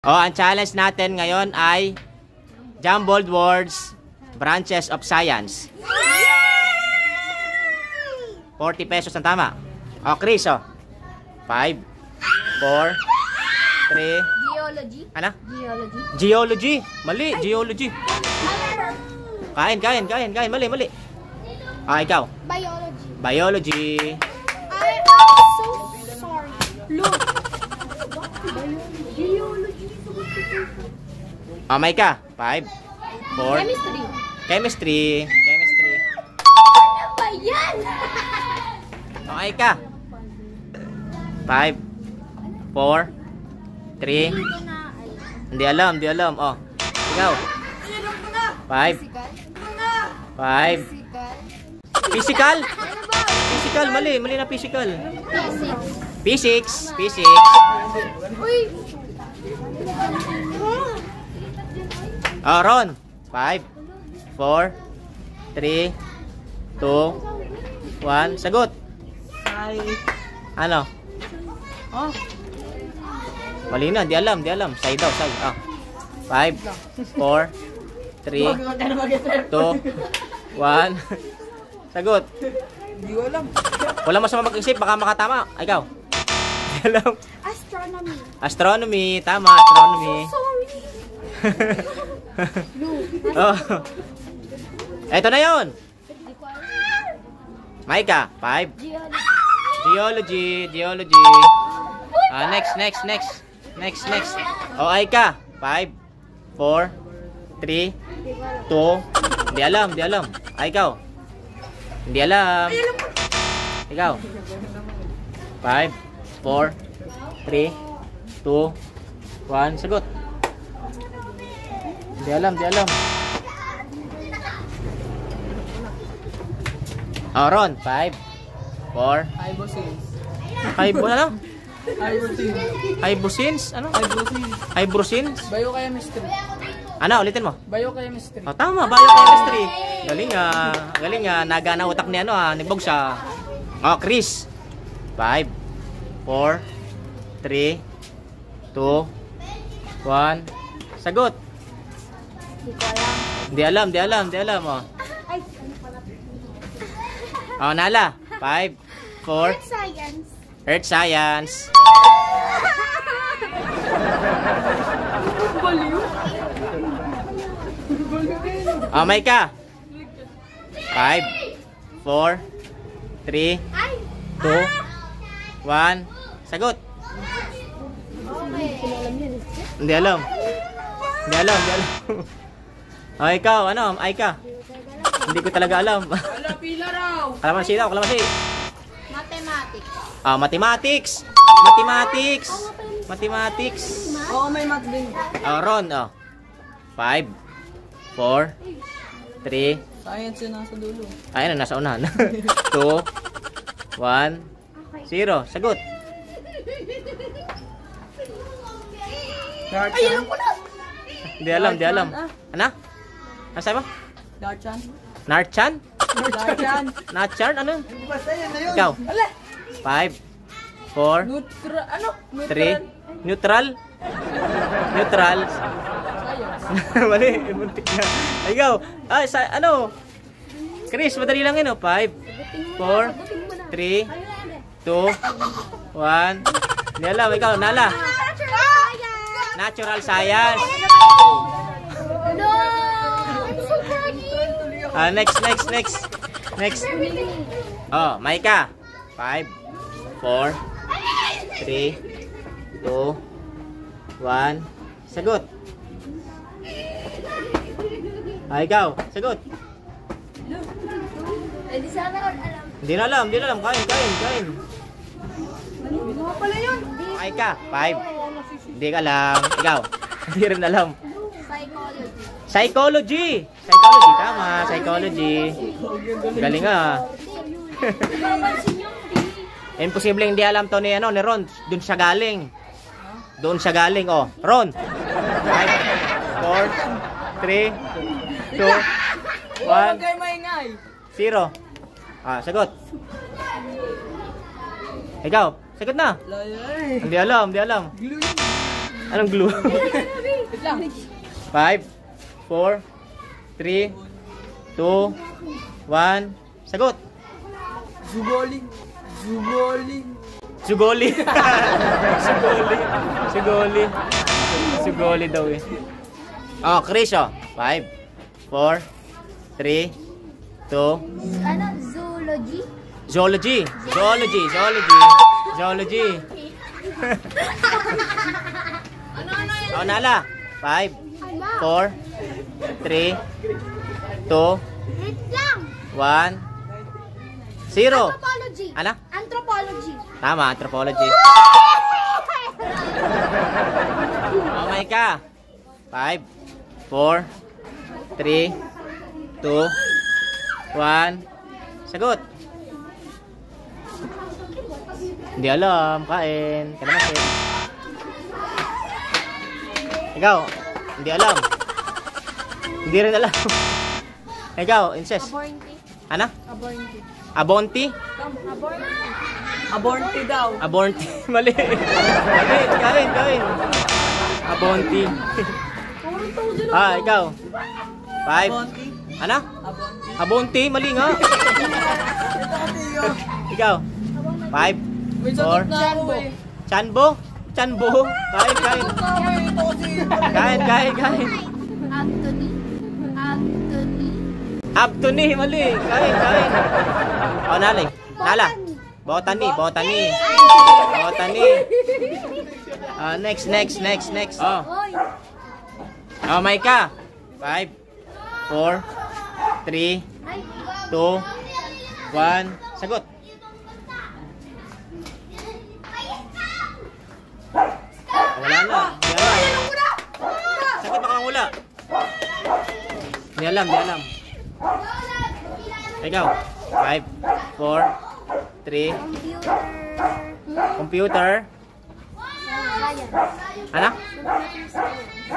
Oh, ang challenge natin ngayon ay Jumbled Words, Branches of Science. 40 pesos ang tama. Oh, Chris, oh. 5, 4, 3. Geology. Ano? Geology. Geology. Mali, geology. Kain. Mali. Ah, ikaw. Biology. Biology. I'm so sorry. Look. Geology. Ah, may ka. 5, 4. Chemistry. Chemistry. Ano ba yan? Okay ka. 5, 4, 3. Hindi alam. Oh. Ikaw. 5. 5. Physical? Physical, mali na physical. Physics. Uy. Oh, Ron. 5, 4, 3, 2, 1. Sagot. Ano? Oh. Mali na, di alam. Say daw. Ah. 5, 4, 3, 2, 1. Sagot. Hindi ko alam. Wala masama mag-isip, baka makatama. Ikaw. Di alam. Astronomy. Astronomy, tama, astronomy. Sorry. Oh. Eto na yun. Maika, 5. Geology. Ah, next. Oh, Aika. 5, 4, 3, 2. Hindi alam. Ay, ikaw. Hindi alam. Ikaw. 5, 4, 3, 2, 1. Sagot. Hindi alam. Oh, Ron. 5, 4. Hybosins? Ano? Hybosins? Biochemistry. Ano? Ulitin mo. Biochemistry. Oh, tama. Biochemistry. Galing nga. Naga na utak ni ni Bog siya. Oh, Chris. 5, 4, 3, 2, 1. Sagot. Hindi alam. Oh. Oh, Nala. 5, 4. Science. Earth Science. Oh, may ka. 5, 4, 3, 2, 1. Sagot. Hindi alam. Oh, ikaw, ano? Ay ka. Hindi ko talaga alam. Pila raw. Kalamansi. Mathematics. Ah, mathematics. Oo, may math din. Oh, Ron, oh. 5, 4, 3. Science yun nasa dulo. Ayun, nasa unahan. 2, 1, 0. Sagot. Darchan. Hindi alam. Ano? Ano sabi mo? Darchan. Narchan? Darchan. Ano? Ikaw. 5, 4, 3. Neutral. Mali, muntik na. Ikaw. Ano? Chris, madali lang yun, 5, 4, 3, 2, 1. Hindi alam. Ikaw, Nala. Natural Science. No! I'm so sorry. Next. Oh, Maika. 5, 4, 3, 2, 1. Sagot. Ikaw. Sagot. Di sana alam. Hindi na alam. Kain. Ano pala yun? Maika. 5. Hindi ka alam. Ikaw. Hindi rin alam. Psychology. Tama. Psychology. Galing nga. Imposible hindi alam to ni Ron. Doon siya galing. Oh. Ron. 5, 4, 3, 2, 1, 0. Ah, sagot. Ikaw. Sagot na. Hindi alam. Anong glue? Wait lang. 5, 4, 3, 2, 1. Sagot. Sugoling. Sugoling. Sugoli. Sugoli. Sugoli. Sugoli daw eh. Oh, Chris, oh. 5, 4, 3, 2. Ano? Zoology? Zoology. Zoology. Zoology. Zoology. Oh, Nala. 5, 4, 3, 2, Wait lang. 1, 0. Anthropology. Ano? Anthropology. Tama, anthropology. Okay ka. 5, 4, 3, 2, 1. Sagot. Hindi alam. Kain. Kalamansi. Ikaw. Hindi alam. Hindi rin alam. Ikaw, incest. Abornty. Ano? Abornty. Abonti? Abornty. Abornty daw. Abornti. Mali. Mali. Gawin, gawin. Abonti. Ikaw. 5. Abornty. Ano? Abornty. Abonti. Mali nga. Ito kasi yun. Ikaw. 5. May sagot na ako eh. Chanbo? Chanbo? Kain, kain. Ito kasi yun. Kain, kain, kain. Anthony. Anthony. Abtuni. Mali. Kain, kain. O, Nala. Nala. Botany. Botany. Botany. Next, next, next, next. Oh. Oy. Oh, Maika. 5, 4, 3, 2, 1. Sagot. Wala na. Di alam. Sagot baka wala. Di alam, di alam. Ikaw. 5, 4, 3. Computer. Ano?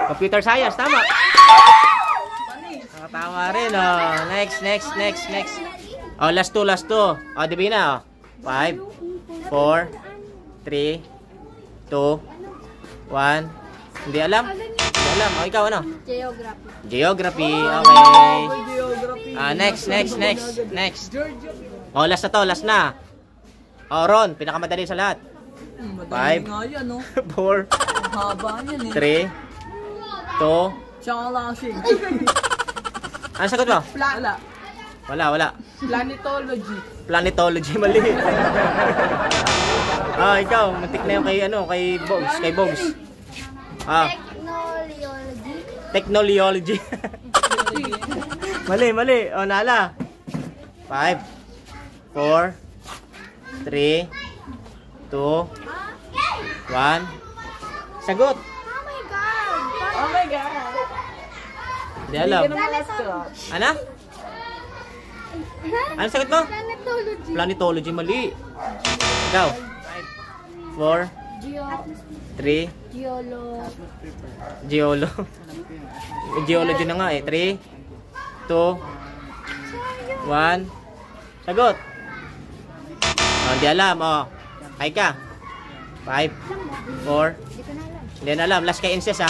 Computer science. Tama. Tama rin. Oh. Next, next, next, next. Oh, last two, last two. Oh, Divina. 5, 4, 3, 2, 1. Hindi alam? Hindi alam. Oh, ikaw ano? Geography. Geography. Okay. Geography. Next, next, next, next. Oh, last na to, last na. Oh, Ron, pinakamadali sa lahat. Madali nga yan, no? 4, Ang haba yan eh. 3, 2. Tsaka lasing. Ano sagot mo? Wala. Wala, wala. Planetology. Planetology, mali. Ikaw, matik na yung kay, ano, kay Bogs, kay Bogs. Technology. Technology. Mali, mali. O, Nala. 5, 4, 3, 2, 1. Sagot. Oh my God. Oh my God. Hindi alam. Hindi ka naman ascot. Ano? Ano sagot mo? Planetology. Planetology, mali. Ikaw. 5, 4, 3, Geolo. Geolo. Geology na nga eh. 3, 2, 1. Sagot. Oh, hindi alam. Oh. Ay ka. 5, 4. Hindi ko na alam. Hindi na alam. Last kay incest ha.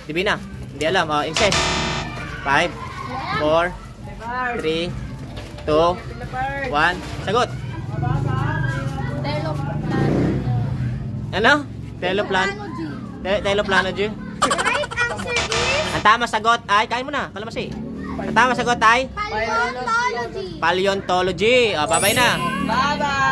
Divina. Hindi alam. Oh, incest. 5, 4, 3, 2, 1. Sagot. Ano? Technology. Teloplanogy. The right answer is Ang tama sagot ay, kain mo na, kalamasi. Ang tama sagot ay paleontology. paleontology. O, babay na. Bye-bye.